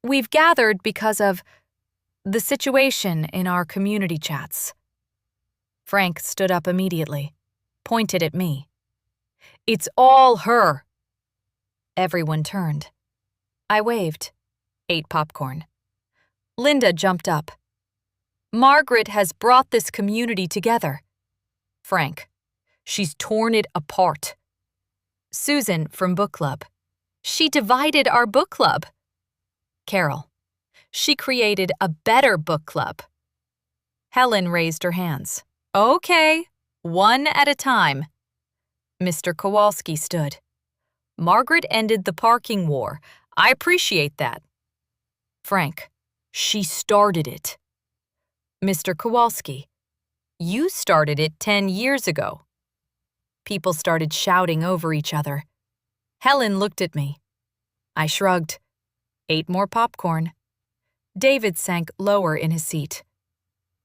We've gathered because of the situation in our community chats. Frank stood up immediately, pointed at me. It's all her. Everyone turned. I waved, ate popcorn. Linda jumped up. Margaret has brought this community together. Frank, she's torn it apart. Susan from book club. She divided our book club. Carol, she created a better book club. Helen raised her hands. Okay, one at a time. Mr. Kowalski stood. Margaret ended the parking war. I appreciate that. Frank, she started it. Mr. Kowalski, you started it 10 years ago. People started shouting over each other. Helen looked at me. I shrugged. Ate more popcorn. David sank lower in his seat.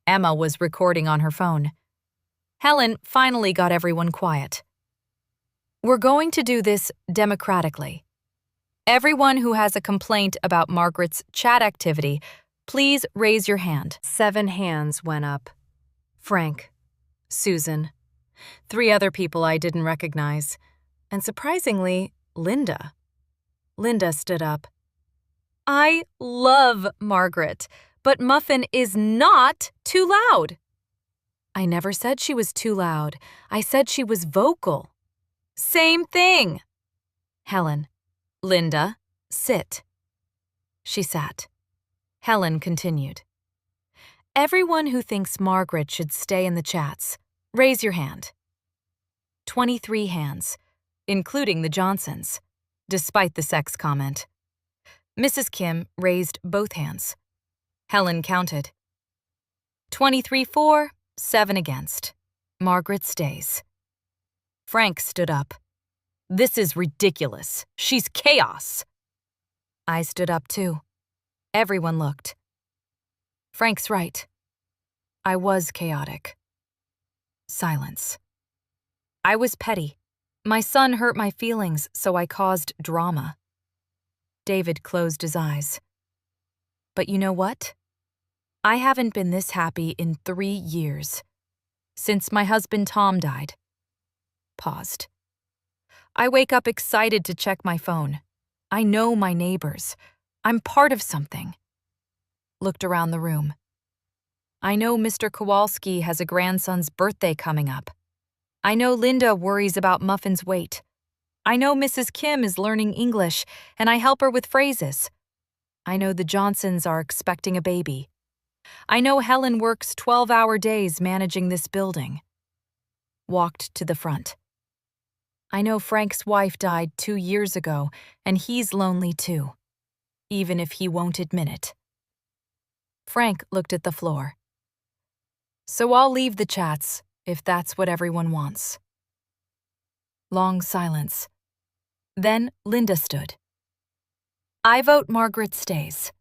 Emma was recording on her phone. Helen finally got everyone quiet. We're going to do this democratically. Everyone who has a complaint about Margaret's chat activity, please raise your hand. 7 hands went up. Frank, Susan, 3 other people I didn't recognize, and surprisingly, Linda. Linda stood up. I love Margaret, but Muffin is not too loud. I never said she was too loud. I said she was vocal. Same thing. Helen. Linda, sit. She sat. Helen continued. Everyone who thinks Margaret should stay in the chats, raise your hand. 23 hands, including the Johnsons, despite the sex comment. Mrs. Kim raised both hands. Helen counted. 23 for, 7 against. Margaret stays. Frank stood up. This is ridiculous. She's chaos. I stood up too. Everyone looked. Frank's right. I was chaotic. Silence. I was petty. My son hurt my feelings, so I caused drama. David closed his eyes. But you know what? I haven't been this happy in 3 years. Since my husband Tom died. Paused. I wake up excited to check my phone. I know my neighbors. I'm part of something. Looked around the room. I know Mr. Kowalski has a grandson's birthday coming up. I know Linda worries about Muffin's weight. I know Mrs. Kim is learning English, and I help her with phrases. I know the Johnsons are expecting a baby. I know Helen works 12-hour days managing this building. Walked to the front. I know Frank's wife died 2 years ago, and he's lonely too, even if he won't admit it. Frank looked at the floor. So I'll leave the chats, if that's what everyone wants. Long silence. Then Linda stood. I vote Margaret stays.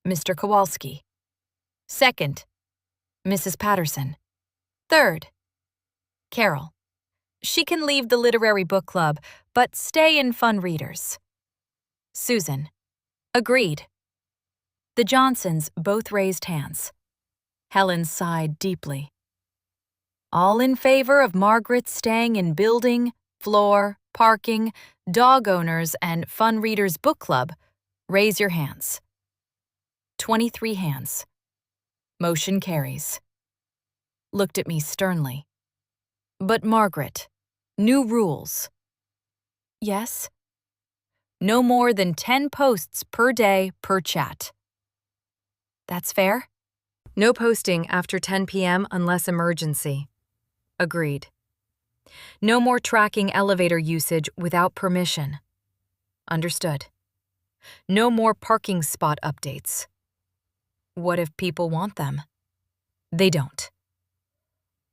Mr. Kowalski. Second, Mrs. Patterson. Third, Carol. She can leave the literary book club, but stay in Fun Readers. Susan. Agreed. The Johnsons both raised hands. Helen sighed deeply. All in favor of Margaret staying in building, floor, parking, dog owners, and Fun Readers book club, raise your hands. 23 hands. Motion carries. Looked at me sternly. But Margaret, new rules. Yes? No more than 10 posts per day per chat. That's fair? No posting after 10 p.m. unless emergency. Agreed. No more tracking elevator usage without permission. Understood. No more parking spot updates. What if people want them? They don't.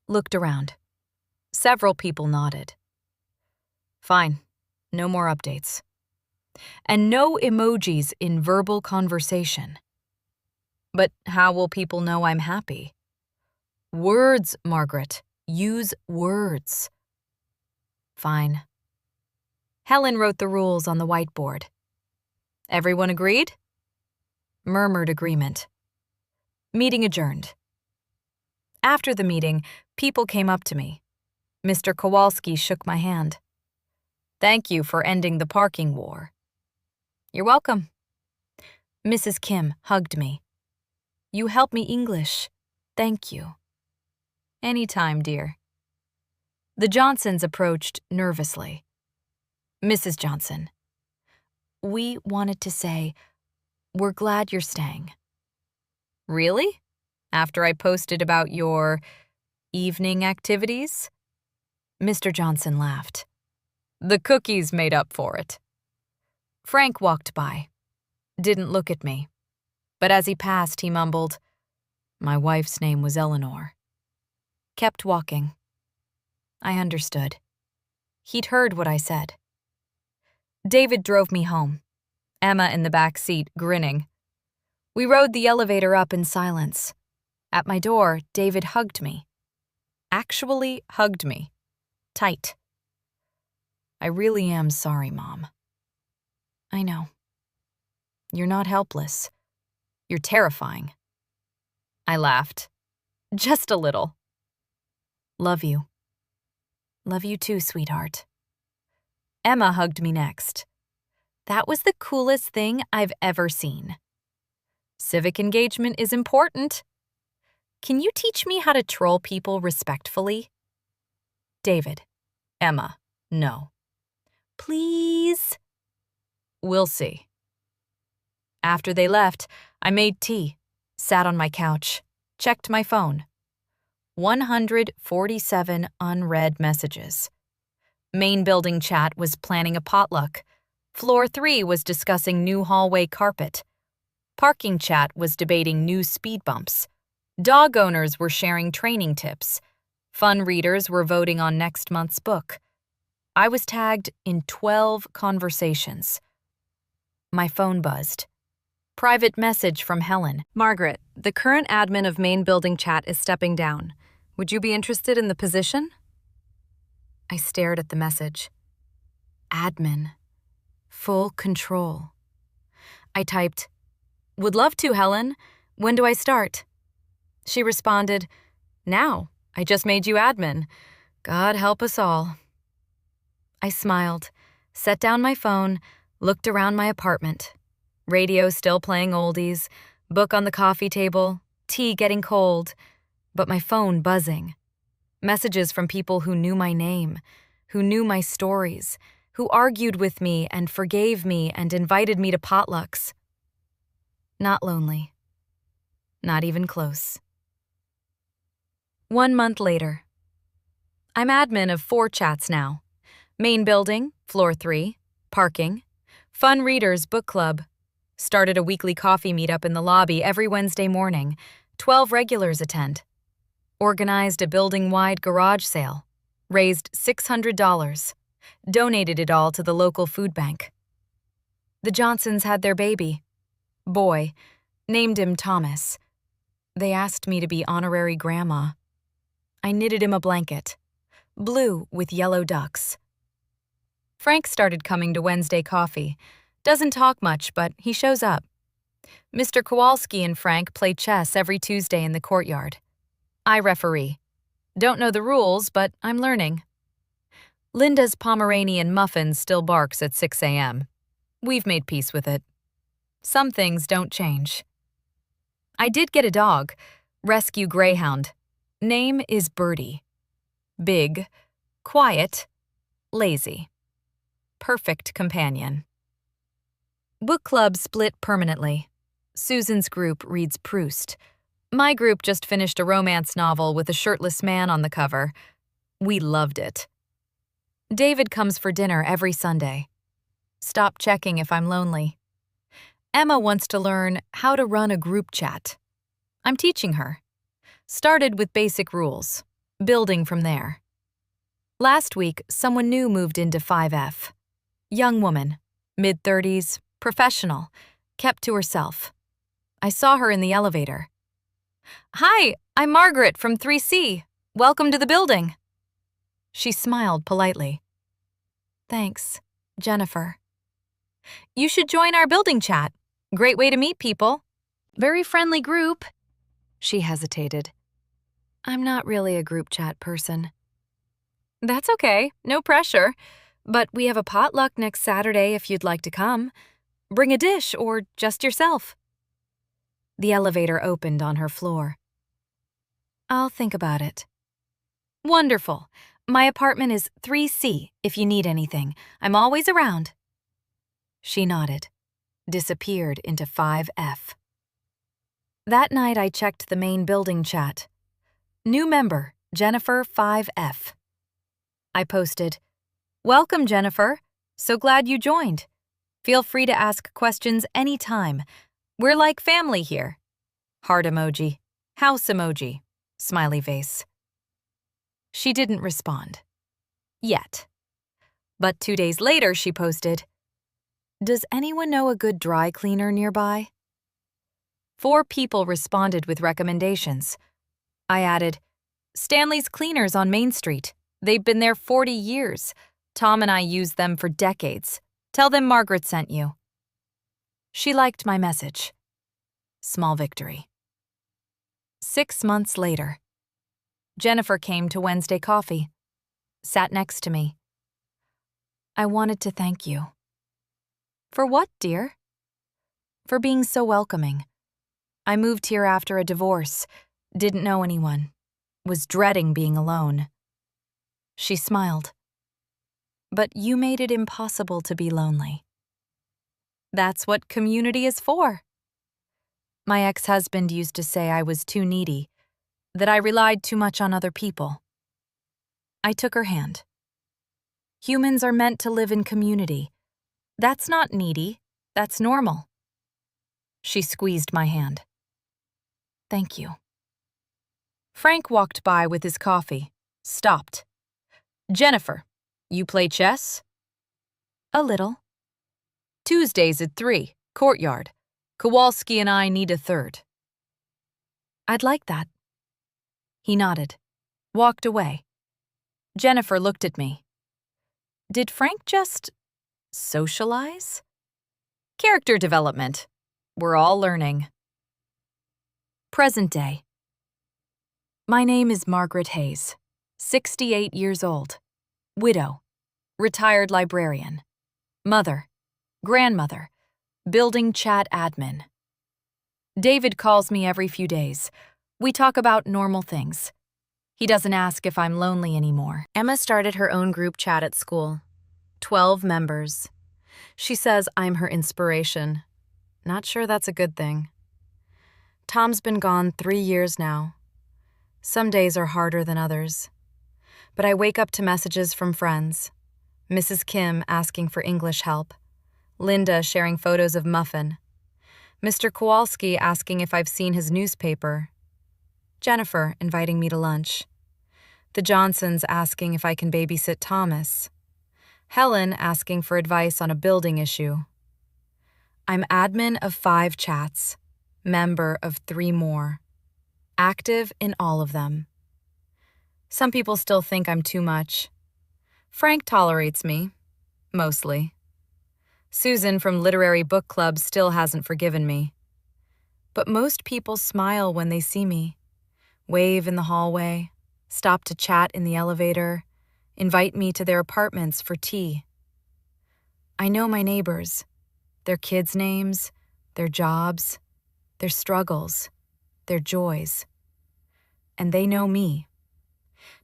Looked around. Several people nodded. Fine. No more updates. And no emojis in verbal conversation. But how will people know I'm happy? Words, Margaret. Use words. Fine. Helen wrote the rules on the whiteboard. Everyone agreed? Murmured agreement. Meeting adjourned. After the meeting, people came up to me. Mr. Kowalski shook my hand. Thank you for ending the parking war. You're welcome. Mrs. Kim hugged me. You helped me English. Thank you. Anytime, dear. The Johnsons approached nervously. Mrs. Johnson. We wanted to say, we're glad you're staying. Really? After I posted about your evening activities? Mr. Johnson laughed. The cookies made up for it. Frank walked by. Didn't look at me. But as he passed, he mumbled, my wife's name was Eleanor. Kept walking. I understood. He'd heard what I said. David drove me home. Emma in the back seat, grinning. We rode the elevator up in silence. At my door, David hugged me. Actually hugged me. Tight. I really am sorry, Mom. I know. You're not helpless. You're terrifying. I laughed. Just a little. Love you. Love you too, sweetheart. Emma hugged me next. That was the coolest thing I've ever seen. Civic engagement is important. Can you teach me how to troll people respectfully? David. Emma. No. Please? We'll see. After they left, I made tea, sat on my couch, checked my phone. 147 unread messages. Main building chat was planning a potluck. Floor 3 was discussing new hallway carpet. Parking chat was debating new speed bumps. Dog owners were sharing training tips. Fun readers were voting on next month's book. I was tagged in 12 conversations. My phone buzzed. Private message from Helen. Margaret, the current admin of main building chat is stepping down. Would you be interested in the position? I stared at the message. Admin. Full control. I typed, "Would love to, Helen. When do I start?" She responded, "Now. I just made you admin. God help us all." I smiled, set down my phone, looked around my apartment. Radio still playing oldies, book on the coffee table, tea getting cold, but my phone buzzing. Messages from people who knew my name, who knew my stories, who argued with me and forgave me and invited me to potlucks. Not lonely. Not even close. 1 month later. I'm admin of 4 chats now. Main building, floor 3, parking, Fun Readers Book Club. Started a weekly coffee meetup in the lobby every Wednesday morning. 12 regulars attend. Organized a building-wide garage sale. Raised $600. Donated it all to the local food bank. The Johnsons had their baby. Boy. Named him Thomas. They asked me to be honorary grandma. I knitted him a blanket. Blue with yellow ducks. Frank started coming to Wednesday coffee. Doesn't talk much, but he shows up. Mr. Kowalski and Frank play chess every Tuesday in the courtyard. I referee. Don't know the rules, but I'm learning. Linda's Pomeranian Muffin still barks at 6 a.m. We've made peace with it. Some things don't change. I did get a dog, rescue greyhound. Name is Birdie. Big, quiet, lazy. Perfect companion. Book club split permanently. Susan's group reads Proust. My group just finished a romance novel with a shirtless man on the cover. We loved it. David comes for dinner every Sunday. Stop checking if I'm lonely. Emma wants to learn how to run a group chat. I'm teaching her. Started with basic rules, building from there. Last week, someone new moved into 5F. Young woman, mid-30s, professional, kept to herself. I saw her in the elevator. "Hi, I'm Margaret from 3C. Welcome to the building." She smiled politely. "Thanks, Jennifer." "You should join our building chat. Great way to meet people. Very friendly group." She hesitated. "I'm not really a group chat person." "That's okay, no pressure. But we have a potluck next Saturday if you'd like to come. Bring a dish or just yourself." The elevator opened on her floor. "I'll think about it." "Wonderful. My apartment is 3C if you need anything. I'm always around." She nodded, disappeared into 5F. That night I checked the main building chat. New member, Jennifer 5F. I posted, "Welcome, Jennifer. So glad you joined. Feel free to ask questions anytime. We're like family here." Heart emoji, house emoji, smiley face. She didn't respond. Yet. But 2 days later she posted, "Does anyone know a good dry cleaner nearby?" 4 people responded with recommendations. I added, "Stanley's Cleaners on Main Street. They've been there 40 years. Tom and I used them for decades. Tell them Margaret sent you." She liked my message. Small victory. 6 months later. Jennifer came to Wednesday coffee. Sat next to me. "I wanted to thank you." "For what, dear?" "For being so welcoming. I moved here after a divorce. Didn't know anyone. Was dreading being alone. She smiled. But you made it impossible to be lonely. That's what community is for. My ex-husband used to say I was too needy, that I relied too much on other people. I took her hand. Humans are meant to live in community. That's not needy, that's normal. She squeezed my hand. Thank you. Frank walked by with his coffee, stopped. Jennifer, you play chess? A little. Tuesdays at 3, courtyard. Kowalski and I need a third. I'd like that. He nodded, walked away. Jennifer looked at me. Did Frank just socialize? Character development. We're all learning. Present day. My name is Margaret Hayes, 68 years old, widow, retired librarian, mother, grandmother, building chat admin. David calls me every few days. We talk about normal things. He doesn't ask if I'm lonely anymore. Emma started her own group chat at school. 12 members. She says I'm her inspiration. Not sure that's a good thing. Tom's been gone 3 years now. Some days are harder than others. But I wake up to messages from friends. Mrs. Kim asking for English help. Linda sharing photos of Muffin. Mr. Kowalski asking if I've seen his newspaper. Jennifer inviting me to lunch. The Johnsons asking if I can babysit Thomas. Helen asking for advice on a building issue. I'm admin of 5 chats, member of 3 more. Active in all of them. Some people still think I'm too much. Frank tolerates me, mostly. Susan from Literary Book Club still hasn't forgiven me. But most people smile when they see me, wave in the hallway, stop to chat in the elevator, invite me to their apartments for tea. I know my neighbors, their kids' names, their jobs, their struggles, their joys. And they know me.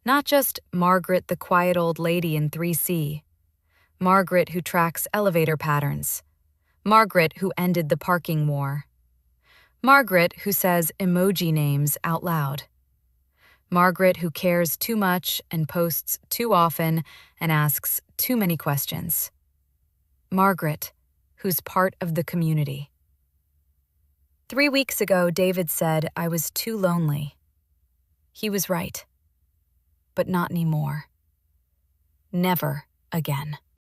Not just Margaret, the quiet old lady in 3C. Margaret who tracks elevator patterns. Margaret who ended the parking war. Margaret who says emoji names out loud. Margaret who cares too much and posts too often and asks too many questions. Margaret, who's part of the community. 3 weeks ago, David said I was too lonely. He was right. But not anymore. Never again.